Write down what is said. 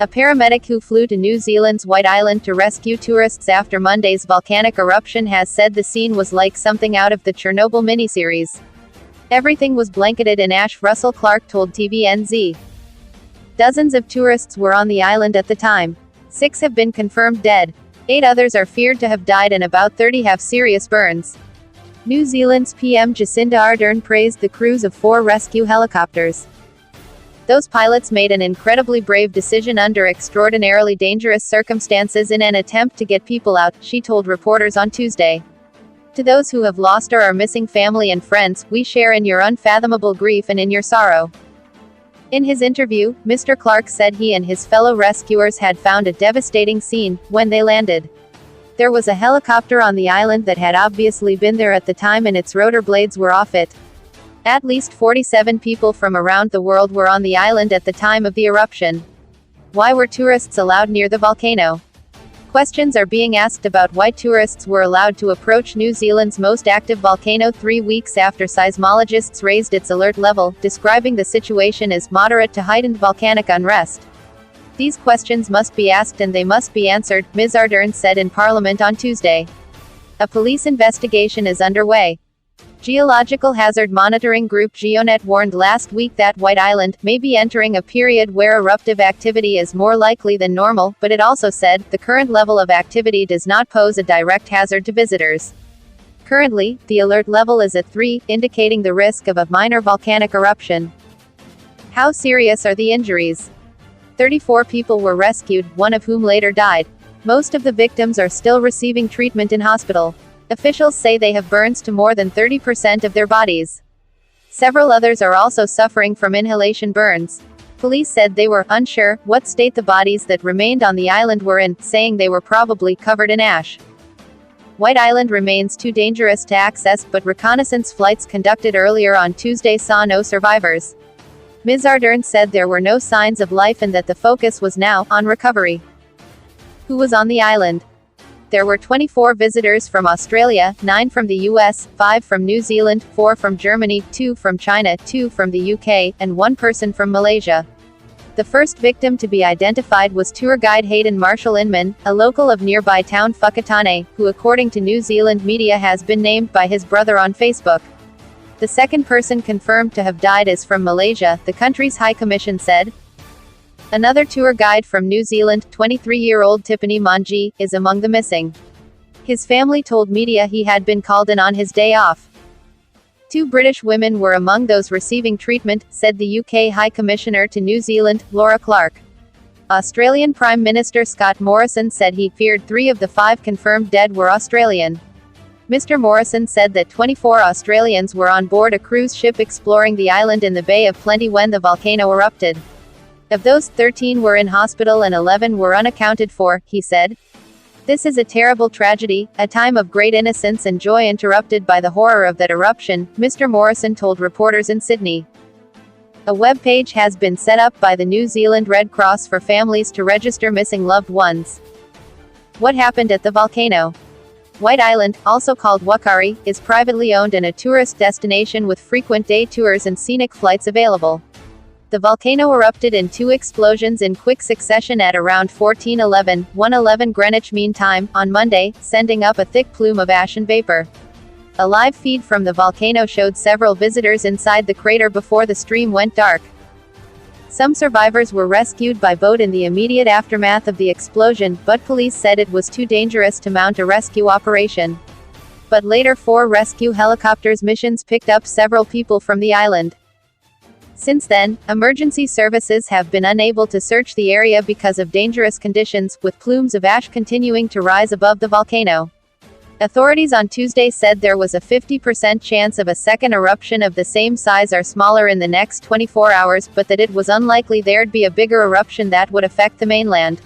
A paramedic who flew to New Zealand's White Island to rescue tourists after Monday's volcanic eruption has said the scene was like something out of the Chernobyl miniseries. Everything was blanketed in ash, Russell Clark told TVNZ. Dozens of tourists were on the island at the time. 6 have been confirmed dead. 8 others are feared to have died and about 30 have serious burns. New Zealand's PM Jacinda Ardern praised the crews of 4 rescue helicopters. Those pilots made an incredibly brave decision under extraordinarily dangerous circumstances in an attempt to get people out, she told reporters on Tuesday. To those who have lost or are missing family and friends, we share in your unfathomable grief and in your sorrow. In his interview, Mr. Clark said he and his fellow rescuers had found a devastating scene when they landed. There was a helicopter on the island that had obviously been there at the time and its rotor blades were off it. At least 47 people from around the world were on the island at the time of the eruption. Why were tourists allowed near the volcano? Questions are being asked about why tourists were allowed to approach New Zealand's most active volcano 3 weeks after seismologists raised its alert level, describing the situation as moderate to heightened volcanic unrest. These questions must be asked and they must be answered, Ms. Ardern said in Parliament on Tuesday. A police investigation is underway. Geological hazard monitoring group GeoNet warned last week that White Island may be entering a period where eruptive activity is more likely than normal, but it also said, the current level of activity does not pose a direct hazard to visitors. Currently, the alert level is at 3, indicating the risk of a minor volcanic eruption. How serious are the injuries? 34 people were rescued, one of whom later died. Most of the victims are still receiving treatment in hospital. Officials say they have burns to more than 30% of their bodies. Several others are also suffering from inhalation burns. Police said they were unsure what state the bodies that remained on the island were in, saying they were probably covered in ash. White Island remains too dangerous to access, but reconnaissance flights conducted earlier on Tuesday saw no survivors. Ms. Ardern said there were no signs of life and that the focus was now on recovery. Who was on the island? There were 24 visitors from Australia, 9 from the US, 5 from New Zealand, 4 from Germany, 2 from China, 2 from the UK, and 1 person from Malaysia. The first victim to be identified was tour guide Hayden Marshall Inman, a local of nearby town Whakatane, who according to New Zealand media has been named by his brother on Facebook. The second person confirmed to have died is from Malaysia, the country's High Commission said. Another tour guide from New Zealand, 23-year-old Tipani Manji, is among the missing. His family told media he had been called in on his day off. 2 British women were among those receiving treatment, said the UK High Commissioner to New Zealand, Laura Clark. Australian Prime Minister Scott Morrison said he feared 3 of the 5 confirmed dead were Australian. Mr. Morrison said that 24 Australians were on board a cruise ship exploring the island in the Bay of Plenty when the volcano erupted. Of those, 13 were in hospital and 11 were unaccounted for, he said. This is a terrible tragedy, a time of great innocence and joy interrupted by the horror of that eruption, Mr. Morrison told reporters in Sydney. A web page has been set up by the New Zealand Red Cross for families to register missing loved ones. What happened at the volcano? White Island, also called Wakari, is privately owned and a tourist destination with frequent day tours and scenic flights available. The volcano erupted in 2 explosions in quick succession at around 14:11, 1:11 Greenwich Mean Time, on Monday, sending up a thick plume of ash and vapor. A live feed from the volcano showed several visitors inside the crater before the stream went dark. Some survivors were rescued by boat in the immediate aftermath of the explosion, but police said it was too dangerous to mount a rescue operation. But later 4 rescue helicopters missions picked up several people from the island. Since then, emergency services have been unable to search the area because of dangerous conditions, with plumes of ash continuing to rise above the volcano. Authorities on Tuesday said there was a 50% chance of a second eruption of the same size or smaller in the next 24 hours, but that it was unlikely there'd be a bigger eruption that would affect the mainland.